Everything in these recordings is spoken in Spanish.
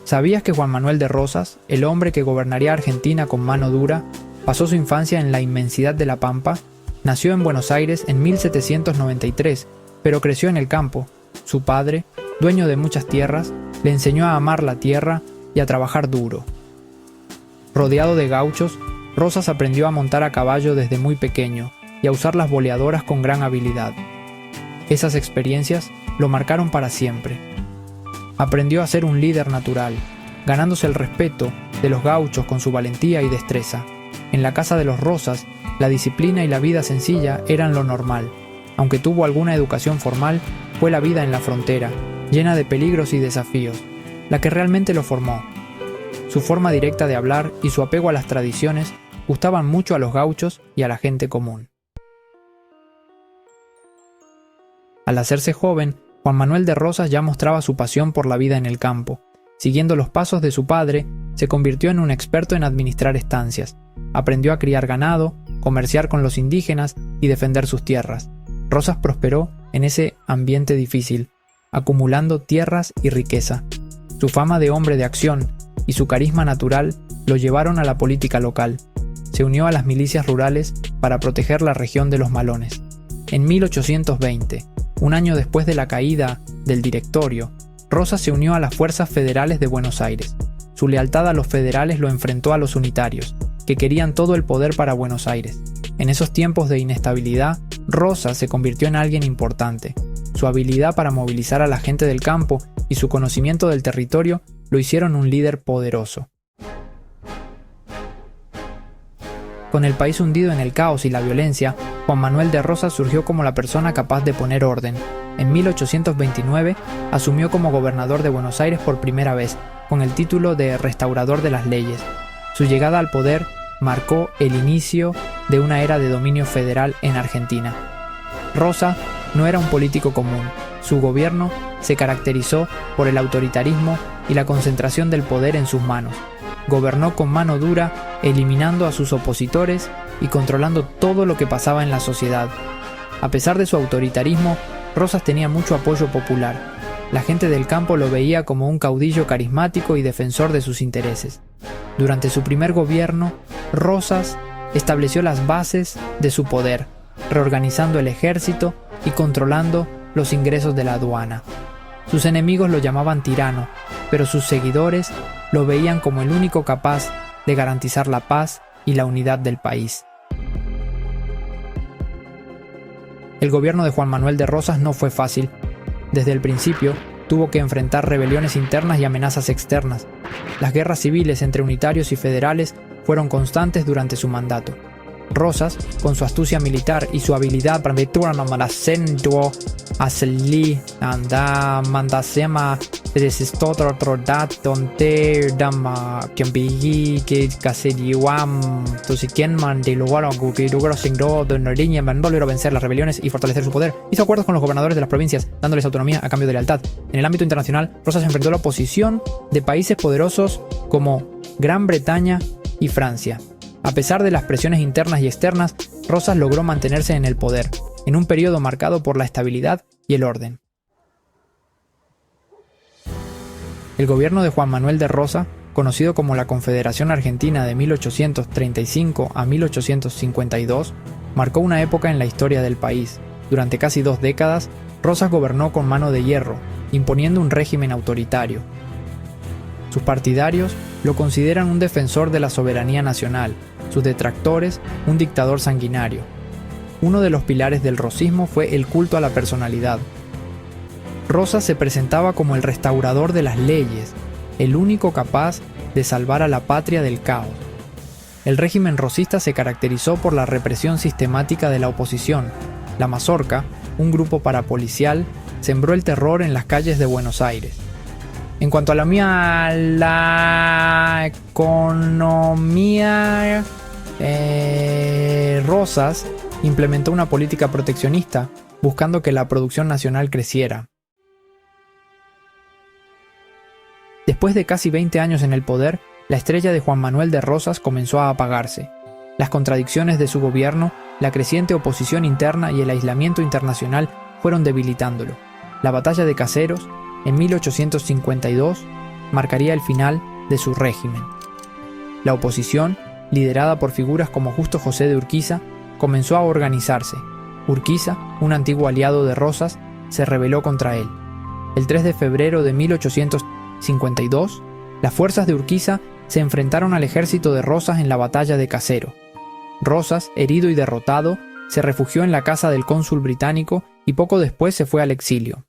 ¿Sabías que Juan Manuel de Rosas, el hombre que gobernaría Argentina con mano dura, pasó su infancia en la inmensidad de la Pampa? Nació en Buenos Aires en 1793, pero creció en el campo. Su padre, dueño de muchas tierras, le enseñó a amar la tierra y a trabajar duro. Rodeado de gauchos, Rosas aprendió a montar a caballo desde muy pequeño y a usar las boleadoras con gran habilidad. Esas experiencias lo marcaron para siempre. Aprendió a ser un líder natural, ganándose el respeto de los gauchos con su valentía y destreza. En la casa de los Rosas, la disciplina y la vida sencilla eran lo normal. Aunque tuvo alguna educación formal, fue la vida en la frontera, llena de peligros y desafíos, la que realmente lo formó. Su forma directa de hablar y su apego a las tradiciones gustaban mucho a los gauchos y a la gente común. Al hacerse joven, Juan Manuel de Rosas ya mostraba su pasión por la vida en el campo. Siguiendo los pasos de su padre, se convirtió en un experto en administrar estancias. Aprendió a criar ganado, comerciar con los indígenas y defender sus tierras. Rosas prosperó en ese ambiente difícil, acumulando tierras y riqueza. Su fama de hombre de acción y su carisma natural lo llevaron a la política local. Se unió a las milicias rurales para proteger la región de los Malones. En 1820, un año después de la caída del Directorio, Rosas se unió a las fuerzas federales de Buenos Aires. Su lealtad a los federales lo enfrentó a los unitarios, que querían todo el poder para Buenos Aires. En esos tiempos de inestabilidad, Rosas se convirtió en alguien importante. Su habilidad para movilizar a la gente del campo y su conocimiento del territorio lo hicieron un líder poderoso. Con el país hundido en el caos y la violencia, Juan Manuel de Rosas surgió como la persona capaz de poner orden. En 1829 asumió como gobernador de Buenos Aires por primera vez, con el título de restaurador de las leyes. Su llegada al poder marcó el inicio de una era de dominio federal en Argentina. Rosas no era un político común. Su gobierno se caracterizó por el autoritarismo y la concentración del poder en sus manos. Gobernó con mano dura, eliminando a sus opositores y controlando todo lo que pasaba en la sociedad. A pesar de su autoritarismo, Rosas tenía mucho apoyo popular. La gente del campo lo veía como un caudillo carismático y defensor de sus intereses. Durante su primer gobierno, Rosas estableció las bases de su poder, reorganizando el ejército y controlando los ingresos de la aduana. Sus enemigos lo llamaban tirano, pero sus seguidores lo veían como el único capaz de garantizar la paz y la unidad del país. El gobierno de Juan Manuel de Rosas no fue fácil. Desde el principio, tuvo que enfrentar rebeliones internas y amenazas externas. Las guerras civiles entre unitarios y federales fueron constantes durante su mandato. Rosas, con su astucia militar y su habilidad para vencer las rebeliones y fortalecer su poder, hizo acuerdos con los gobernadores de las provincias, dándoles autonomía a cambio de lealtad. En el ámbito internacional, Rosas enfrentó la oposición de países poderosos como Gran Bretaña y Francia. A pesar de las presiones internas y externas, Rosas logró mantenerse en el poder, en un periodo marcado por la estabilidad y el orden. El gobierno de Juan Manuel de Rosas, conocido como la Confederación Argentina de 1835 a 1852, marcó una época en la historia del país. Durante casi 2 décadas, Rosas gobernó con mano de hierro, imponiendo un régimen autoritario. Sus partidarios lo consideran un defensor de la soberanía nacional, sus detractores un dictador sanguinario. Uno de los pilares del rosismo fue el culto a la personalidad. Rosas se presentaba como el restaurador de las leyes, el único capaz de salvar a la patria del caos. El régimen rosista se caracterizó por la represión sistemática de la oposición. La Mazorca, un grupo parapolicial, sembró el terror en las calles de Buenos Aires. En cuanto a la economía, Rosas implementó una política proteccionista, buscando que la producción nacional creciera. Después de casi 20 años en el poder, la estrella de Juan Manuel de Rosas comenzó a apagarse. Las contradicciones de su gobierno, la creciente oposición interna y el aislamiento internacional fueron debilitándolo. La batalla de Caseros, en 1852, marcaría el final de su régimen. La oposición, liderada por figuras como Justo José de Urquiza, comenzó a organizarse. Urquiza, un antiguo aliado de Rosas, se rebeló contra él. El 3 de febrero de 1852, las fuerzas de Urquiza se enfrentaron al ejército de Rosas en la batalla de Caseros. Rosas, herido y derrotado, se refugió en la casa del cónsul británico y poco después se fue al exilio.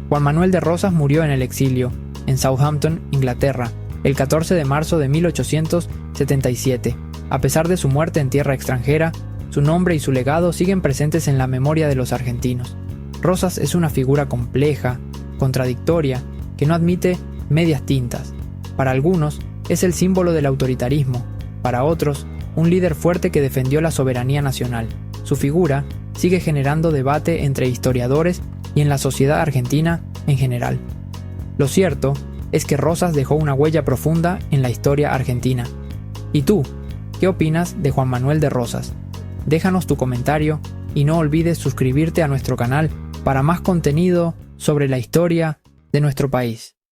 Juan Manuel de Rosas murió en el exilio, en Southampton, Inglaterra, el 14 de marzo de 1877. A pesar de su muerte en tierra extranjera, su nombre y su legado siguen presentes en la memoria de los argentinos. Rosas es una figura compleja, contradictoria, que no admite medias tintas. Para algunos, es el símbolo del autoritarismo. Para otros, un líder fuerte que defendió la soberanía nacional. Su figura sigue generando debate entre historiadores y en la sociedad argentina en general. Lo cierto es que Rosas dejó una huella profunda en la historia argentina. ¿Y tú? ¿Qué opinas de Juan Manuel de Rosas? Déjanos tu comentario y no olvides suscribirte a nuestro canal para más contenido sobre la historia de nuestro país.